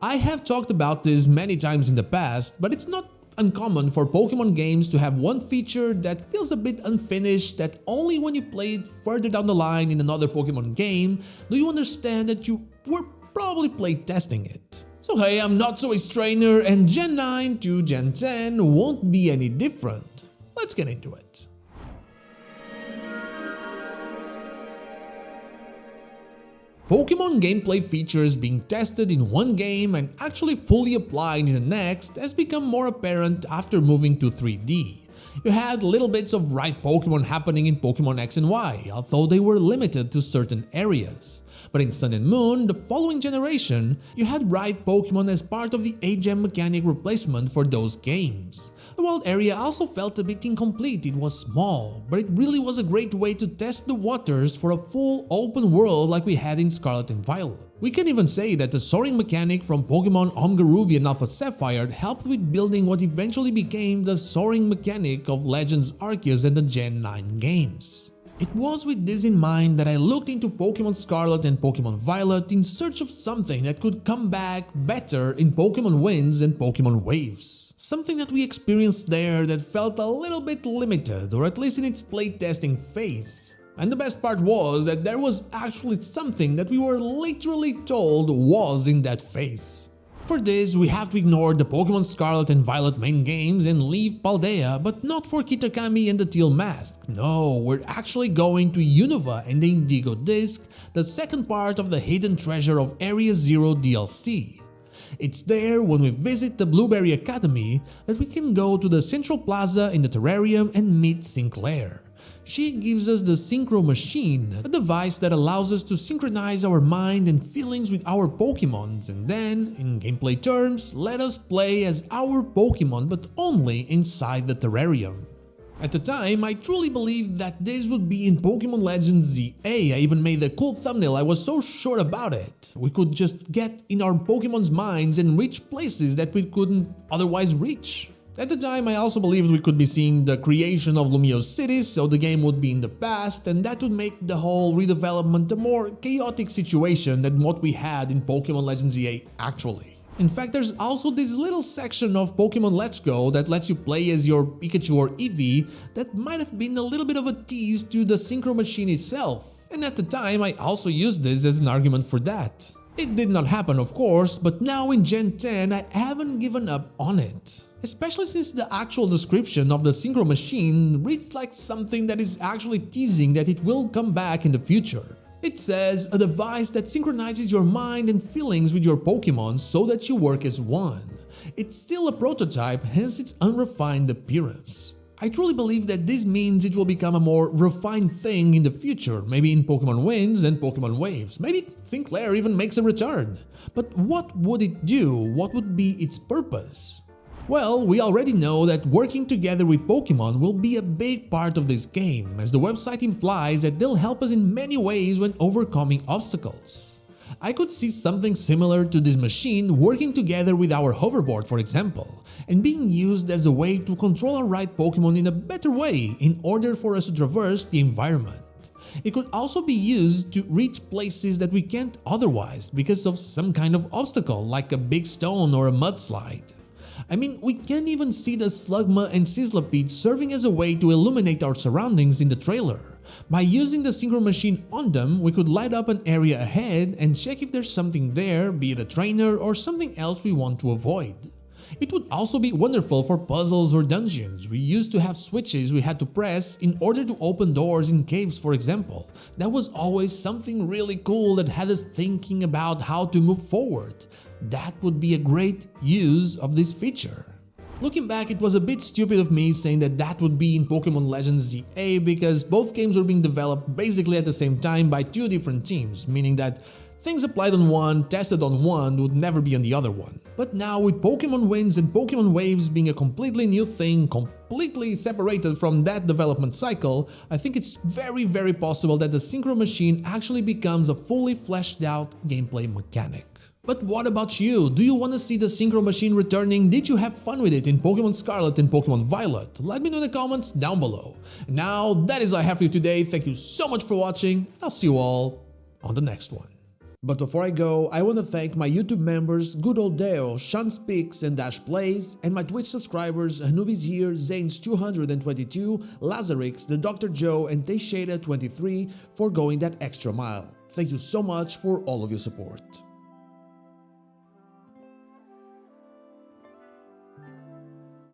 I have talked about this many times in the past, but it's not uncommon for Pokemon games to have one feature that feels a bit unfinished, that only when you play it further down the line in another Pokemon game do you understand that you were probably playtesting it. So hey, I'm Not So Ace Trainer, and Gen 9 to Gen 10 won't be any different. Let's get into it. Pokemon gameplay features being tested in one game and actually fully applied in the next has become more apparent after moving to 3D. You had little bits of right Pokemon happening in Pokemon X and Y, although they were limited to certain areas. But in Sun and Moon, the following generation, you had right Pokemon as part of the A-Gem mechanic replacement for those games. The wild area also felt a bit incomplete. It was small, but it really was a great way to test the waters for a full open world like we had in Scarlet and Violet. We can even say that the soaring mechanic from Pokemon Omega Ruby and Alpha Sapphire helped with building what eventually became the soaring mechanic of Legends Arceus and the Gen 9 games. It was with this in mind that I looked into Pokemon Scarlet and Pokemon Violet in search of something that could come back better in Pokemon Winds and Pokemon Waves. Something that we experienced there that felt a little bit limited, or at least in its playtesting phase. And the best part was that there was actually something that we were literally told was in that phase. For this, we have to ignore the Pokemon Scarlet and Violet main games and leave Paldea, but not for Kitakami and the Teal Mask. No, we're actually going to Unova and the Indigo Disc, the second part of the Hidden Treasure of Area Zero DLC. It's there, when we visit the Blueberry Academy, that we can go to the Central Plaza in the Terrarium and meet Sinclair. She gives us the Synchro Machine, a device that allows us to synchronize our mind and feelings with our Pokemons, and then, in gameplay terms, let us play as our Pokemon, but only inside the terrarium. At the time, I truly believed that this would be in Pokemon Legends ZA. I even made a cool thumbnail, I was so sure about it. We could just get in our Pokemon's minds and reach places that we couldn't otherwise reach. At the time, I also believed we could be seeing the creation of Lumiose City, so the game would be in the past, and that would make the whole redevelopment a more chaotic situation than what we had in Pokemon Legends ZA actually. In fact, there's also this little section of Pokemon Let's Go that lets you play as your Pikachu or Eevee that might have been a little bit of a tease to the Synchro Machine itself, and at the time I also used this as an argument for that. It did not happen, of course, but now in Gen 10 I haven't given up on it. Especially since the actual description of the Synchro Machine reads like something that is actually teasing that it will come back in the future. It says, a device that synchronizes your mind and feelings with your Pokemon so that you work as one. It's still a prototype, hence its unrefined appearance. I truly believe that this means it will become a more refined thing in the future, maybe in Pokemon Winds and Pokemon Waves. Maybe Sinclair even makes a return. But what would it do? What would be its purpose? Well, we already know that working together with Pokemon will be a big part of this game, as the website implies that they'll help us in many ways when overcoming obstacles. I could see something similar to this machine working together with our hoverboard, for example, and being used as a way to control our right Pokemon in a better way in order for us to traverse the environment. It could also be used to reach places that we can't otherwise because of some kind of obstacle like a big stone or a mudslide. I mean, we can even see the Slugma and Sizzlipede serving as a way to illuminate our surroundings in the trailer. By using the Synchro Machine on them, we could light up an area ahead and check if there's something there, be it a trainer or something else we want to avoid. It would also be wonderful for puzzles or dungeons. We used to have switches we had to press in order to open doors in caves, for example. That was always something really cool that had us thinking about how to move forward. That would be a great use of this feature. Looking back, it was a bit stupid of me saying that that would be in Pokemon Legends ZA because both games were being developed basically at the same time by two different teams, meaning that things applied on one, tested on one, would never be on the other one. But now with Pokemon Winds and Pokemon Waves being a completely new thing, completely separated from that development cycle, I think it's very possible that the Synchro Machine actually becomes a fully fleshed out gameplay mechanic. But what about you? Do you want to see the Synchro Machine returning? Did you have fun with it in Pokemon Scarlet and Pokemon Violet? Let me know in the comments down below. Now, that is all I have for you today. Thank you so much for watching. I'll see you all on the next one. But before I go, I want to thank my YouTube members Good Old Deo, Sean Speaks and Dash Plays, and my Twitch subscribers Anubis Here, Zanes222, Lazarix, The Dr. Joe, and Teixeira23 for going that extra mile. Thank you so much for all of your support.